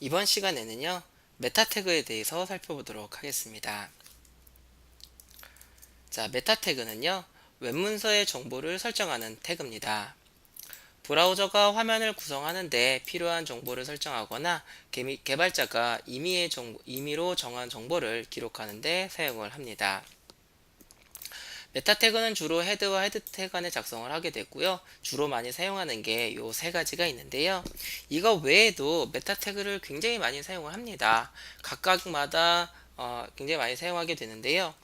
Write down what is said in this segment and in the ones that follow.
이번 시간에는요, 메타 태그에 대해서 살펴보도록 하겠습니다. 자, 메타 태그는요, 웹문서의 정보를 설정하는 태그입니다. 브라우저가 화면을 구성하는데 필요한 정보를 설정하거나 개발자가 임의로 정한 정보를 기록하는데 사용을 합니다. 메타 태그는 주로 헤드와 헤드 태그 간에 작성을 하게 되고요. 주로 많이 사용하는 게 요 세 가지가 있는데요. 이거 외에도 메타 태그를 굉장히 많이 사용을 합니다. 각각마다 굉장히 많이 사용하게 되는데요.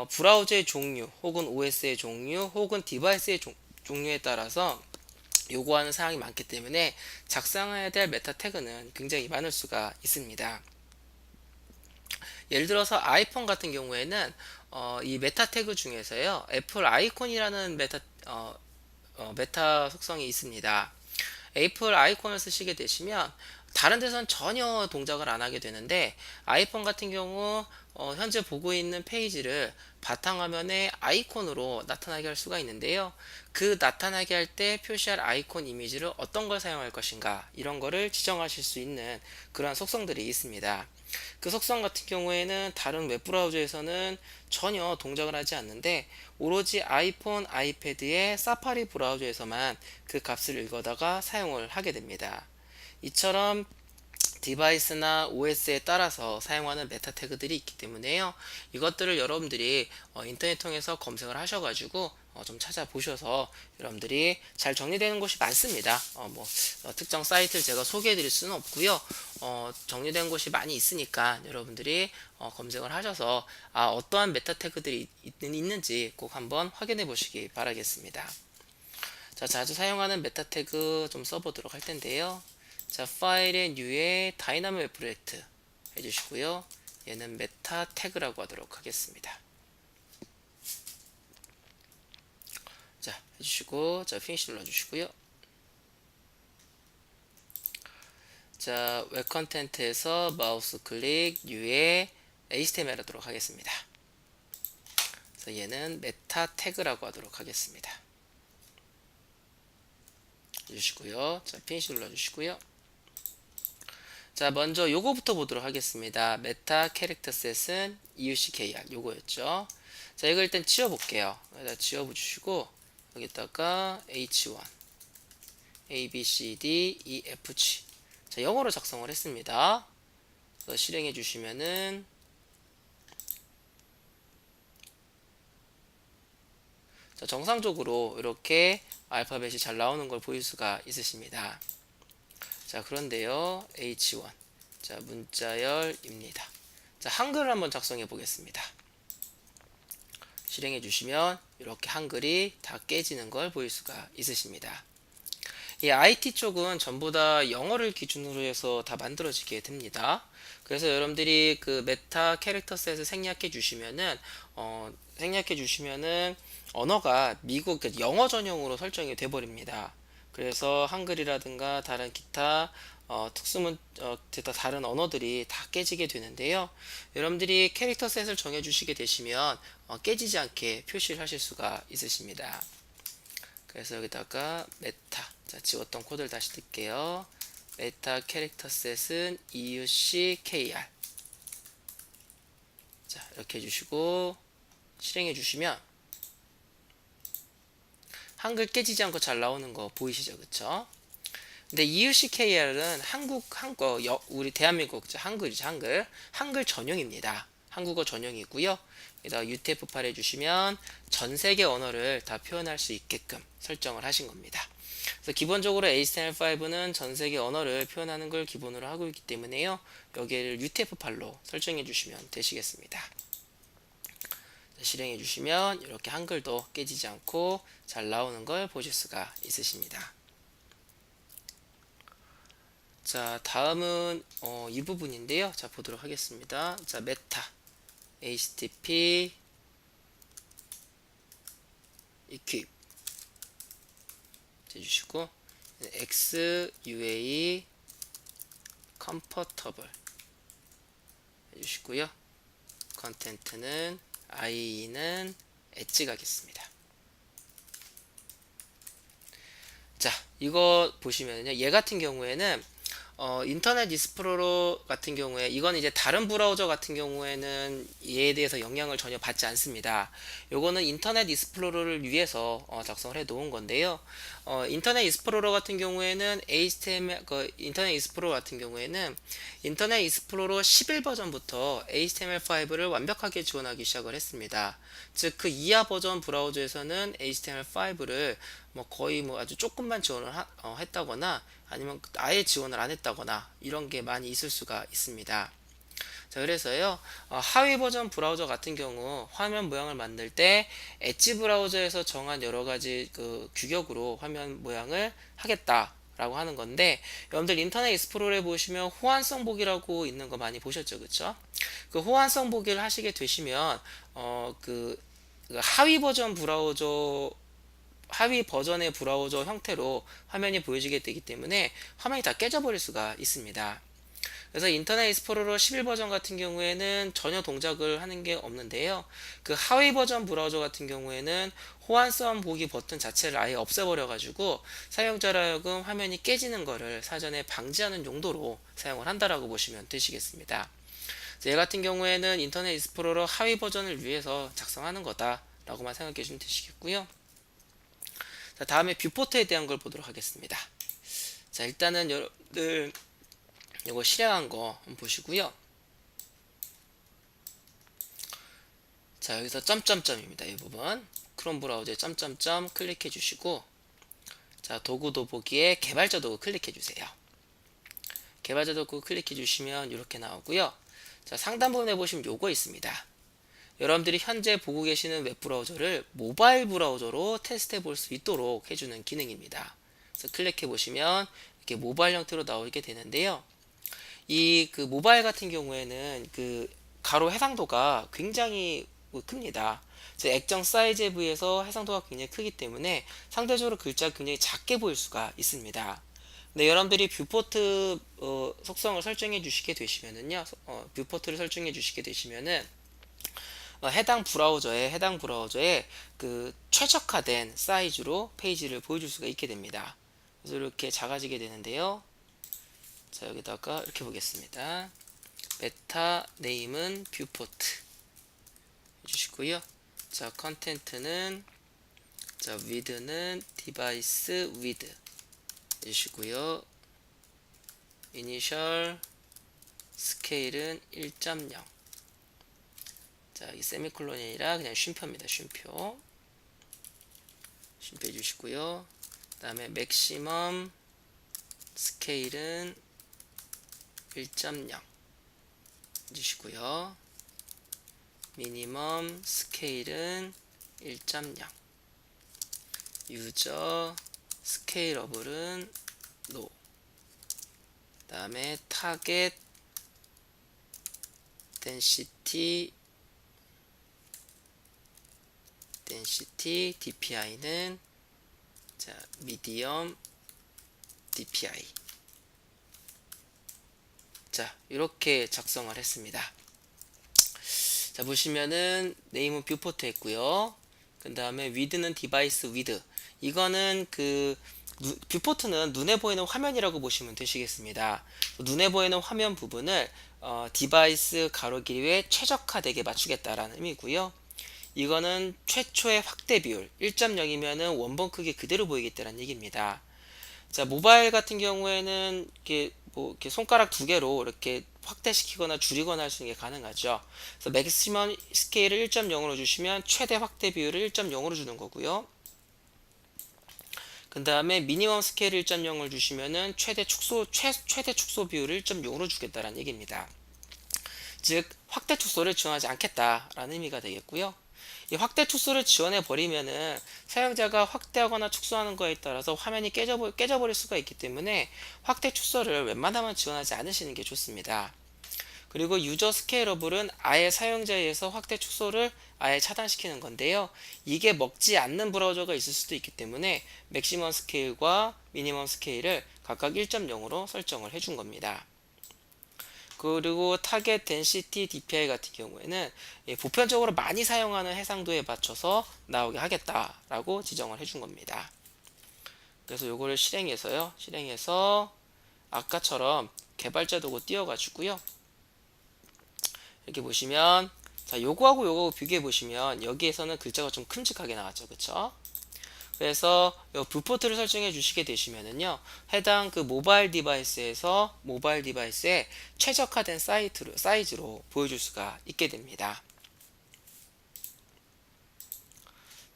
브라우저의 종류, 혹은 OS의 종류, 혹은 디바이스의 종류에 따라서 요구하는 사항이 많기 때문에 작성해야 될 메타 태그는 굉장히 많을 수가 있습니다. 예를 들어서 아이폰 같은 경우에는 이 메타 태그 중에서요, 애플 아이콘이라는 메타 속성이 있습니다. 애플 아이콘을 쓰시게 되시면 다른 데선 전혀 동작을 안 하게 되는데, 아이폰 같은 경우 현재 보고 있는 페이지를 바탕화면에 아이콘으로 나타나게 할 수가 있는데요. 그 나타나게 할 때 표시할 아이콘 이미지를 어떤 걸 사용할 것인가, 이런 거를 지정하실 수 있는 그러한 속성들이 있습니다. 그 속성 같은 경우에는 다른 웹브라우저에서는 전혀 동작을 하지 않는데, 오로지 아이폰, 아이패드의 사파리 브라우저에서만 그 값을 읽어다가 사용을 하게 됩니다. 이처럼 디바이스나 OS에 따라서 사용하는 메타 태그들이 있기 때문에요. 이것들을 여러분들이 인터넷 통해서 검색을 하셔가지고 좀 찾아보셔서 여러분들이 잘 정리되는 곳이 많습니다. 특정 사이트를 제가 소개해 드릴 수는 없고요. 정리된 곳이 많이 있으니까 여러분들이 검색을 하셔서 어떠한 메타 태그들이 있는지 꼭 한번 확인해 보시기 바라겠습니다. 자, 자주 사용하는 메타 태그 좀 써보도록 할 텐데요. 자, 파일의 뉴에 다이나모 웹프로젝트 해주시고요. 얘는 메타 태그라고 하도록 하겠습니다. 자, 해주시고, 자, 피니시 눌러주시고요. 자, 웹 컨텐트에서 마우스 클릭 뉴에 HTML 하도록 하겠습니다. 그래서 얘는 메타 태그라고 하도록 하겠습니다. 해주시고요. 자, 피니시 눌러주시고요. 자, 먼저 요거부터 보도록 하겠습니다. 메타 캐릭터 셋은 EUCKR 요거였죠. 자, 이걸 일단 지워볼게요. 여기다 지워주시고 여기다가 H1 A, B, C, D, E, F, G. 자, 영어로 작성을 했습니다. 그래서 실행해 주시면은 자, 정상적으로 이렇게 알파벳이 잘 나오는 걸 보일 수가 있으십니다. 자, 그런데요, H1 자, 문자열입니다. 자, 한글을 한번 작성해 보겠습니다. 실행해 주시면 이렇게 한글이 다 깨지는 걸 보일 수가 있으십니다. 이 IT 쪽은 전부 다 영어를 기준으로 해서 다 만들어지게 됩니다. 그래서 여러분들이 그 메타 캐릭터 셋을 생략해 주시면은 언어가 미국 영어 전용으로 설정이 돼 버립니다. 그래서 한글이라든가 다른 기타 다른 언어들이 다 깨지게 되는데요. 여러분들이 캐릭터 셋을 정해 주시게 되시면 깨지지 않게 표시를 하실 수가 있으십니다. 그래서 여기다가 메타, 자, 지웠던 코드를 다시 뜰게요. 메타 캐릭터 셋은 EUCKR. 자, 이렇게 해주시고 실행해 주시면 한글 깨지지 않고 잘 나오는 거 보이시죠? 그쵸? 근데 EUCKR은 우리 대한민국 한글이죠. 한글 전용입니다. 한국어 전용이고요. 여기다 UTF-8 해주시면 전 세계 언어를 다 표현할 수 있게끔 설정을 하신 겁니다. 그래서 기본적으로 HTML5는 전 세계 언어를 표현하는 걸 기본으로 하고 있기 때문에요. 여기를 UTF-8로 설정해 주시면 되시겠습니다. 실행해 주시면 이렇게 한글도 깨지지 않고 잘 나오는 걸 보실 수가 있으십니다. 자, 다음은 이 부분인데요. 자, 보도록 하겠습니다. 자, 메타 HTTP equip 해주시고 XUAE comfortable 해주시고요. 컨텐트는 IE는 엣지 가겠습니다. 자, 이거 보시면요, 얘 같은 경우에는 인터넷 익스플로러 같은 경우에 이건 이제 다른 브라우저 같은 경우에는 이에 대해서 영향을 전혀 받지 않습니다. 요거는 인터넷 익스플로러를 위해서 작성을 해 놓은 건데요. 인터넷 익스플로러 같은 경우에는 HTML 인터넷 익스플로러 같은 경우에는 인터넷 익스플로러 11 버전부터 HTML5를 완벽하게 지원하기 시작을 했습니다. 즉 그 이하 버전 브라우저에서는 HTML5를 뭐 거의 뭐 아주 조금만 지원을 했다거나 아니면 아예 지원을 안 했다거나 이런 게 많이 있을 수가 있습니다. 자, 그래서요, 하위 버전 브라우저 같은 경우 화면 모양을 만들 때 엣지 브라우저에서 정한 여러 가지 그 규격으로 화면 모양을 하겠다라고 하는 건데, 여러분들 인터넷 익스플로러에 보시면 호환성 보기라고 있는 거 많이 보셨죠, 그쵸? 그 호환성 보기를 하시게 되시면 그 하위 버전의 브라우저 형태로 화면이 보여지게 되기 때문에 화면이 다 깨져버릴 수가 있습니다. 그래서 인터넷 익스플로러 11 버전 같은 경우에는 전혀 동작을 하는 게 없는데요. 그 하위 버전 브라우저 같은 경우에는 호환성 보기 버튼 자체를 아예 없애버려 가지고 사용자로 하여금 화면이 깨지는 거를 사전에 방지하는 용도로 사용을 한다라고 보시면 되시겠습니다. 얘 같은 경우에는 인터넷 익스플로러 하위 버전을 위해서 작성하는 거다라고만 생각해 주시면 되시겠고요. 자, 다음에 뷰포트에 대한 걸 보도록 하겠습니다. 자, 일단은 여러분들 이거 실행한 거 한번 보시고요. 자, 여기서 점점점입니다. 이 부분 크롬 브라우저에 점점점 클릭해 주시고, 자, 도구 돋보기에 개발자 도구 클릭해 주세요. 개발자 도구 클릭해 주시면 이렇게 나오고요. 자, 상단 부분에 보시면 요거 있습니다. 여러분들이 현재 보고 계시는 웹브라우저를 모바일 브라우저로 테스트해 볼 수 있도록 해주는 기능입니다. 그래서 클릭해 보시면 이렇게 모바일 형태로 나오게 되는데요. 이 그 모바일 같은 경우에는 그 가로 해상도가 굉장히 큽니다. 액정 사이즈에 비해서 해상도가 굉장히 크기 때문에 상대적으로 글자가 굉장히 작게 보일 수가 있습니다. 근데 여러분들이 뷰포트 속성을 설정해 주시게 되시면은요, 뷰포트를 설정해 주시게 되시면은 해당 브라우저에 그 최적화된 사이즈로 페이지를 보여줄 수가 있게 됩니다. 그래서 이렇게 작아지게 되는데요. 자, 여기다가 이렇게 보겠습니다. 메타 네임은 뷰포트 해주시고요. 자, 컨텐트는 위드는 디바이스 위드 해주시고요. 이니셜 스케일은 1.0. 자, 이 세미콜론이 아니라 그냥 쉼표입니다. 쉼표 해주시고요. 그 다음에 맥시멈 스케일은 1.0 해주시고요. 미니멈 스케일은 1.0. 유저 스케일러블은 노. 그 다음에 타겟 덴시티 DPI는 미디엄 DPI. 자, 이렇게 작성을 했습니다. 자, 보시면은 네임은 뷰포트 했고요. 그 다음에 위드는 디바이스 위드. 이거는 뷰포트는 눈에 보이는 화면이라고 보시면 되시겠습니다. 눈에 보이는 화면 부분을 디바이스 가로 길이에 최적화되게 맞추겠다라는 의미고요. 이거는 최초의 확대 비율 1.0이면은 원본 크기 그대로 보이겠다는 얘기입니다. 자, 모바일 같은 경우에는 이렇게 손가락 두 개로 이렇게 확대시키거나 줄이거나 할 수 있는 게 가능하죠. 그래서 맥시멈 스케일을 1.0으로 주시면 최대 확대 비율을 1.0으로 주는 거고요. 그 다음에 미니멈 스케일 1.0을 주시면은 최대 축소 비율을 1.0으로 주겠다라는 얘기입니다. 즉 확대 축소를 지원하지 않겠다라는 의미가 되겠고요. 이 확대 축소를 지원해 버리면은 사용자가 확대하거나 축소하는 거에 따라서 화면이 깨져버릴 수가 있기 때문에 확대 축소를 웬만하면 지원하지 않으시는 게 좋습니다. 그리고 유저 스케일러블은 아예 사용자에 의해서 확대 축소를 아예 차단시키는 건데요. 이게 먹지 않는 브라우저가 있을 수도 있기 때문에 맥시멈 스케일과 미니멈 스케일을 각각 1.0으로 설정을 해준 겁니다. 그리고 타겟 덴시티 DPI 같은 경우에는 보편적으로 많이 사용하는 해상도에 맞춰서 나오게 하겠다라고 지정을 해준 겁니다. 그래서 요거를 실행해서 아까처럼 개발자 도구 띄워가지고요. 이렇게 보시면 자, 요거하고 비교해 보시면 여기에서는 글자가 좀 큼직하게 나왔죠. 그쵸? 그래서 요 뷰포트를 설정해 주시게 되시면은요, 해당 그 모바일 디바이스에 최적화된 사이즈로 보여줄 수가 있게 됩니다.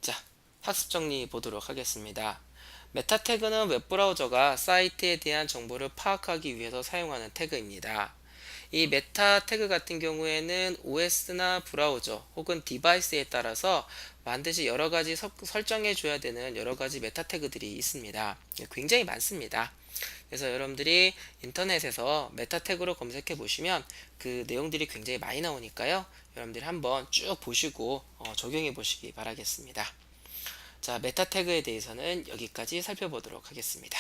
자, 학습 정리 보도록 하겠습니다. 메타 태그는 웹브라우저가 사이트에 대한 정보를 파악하기 위해서 사용하는 태그입니다. 이 메타 태그 같은 경우에는 OS나 브라우저 혹은 디바이스에 따라서 반드시 여러 가지 설정해 줘야 되는 여러 가지 메타 태그들이 있습니다. 굉장히 많습니다. 그래서 여러분들이 인터넷에서 메타 태그로 검색해 보시면 그 내용들이 굉장히 많이 나오니까요. 여러분들이 한번 쭉 보시고 적용해 보시기 바라겠습니다. 자, 메타 태그에 대해서는 여기까지 살펴보도록 하겠습니다.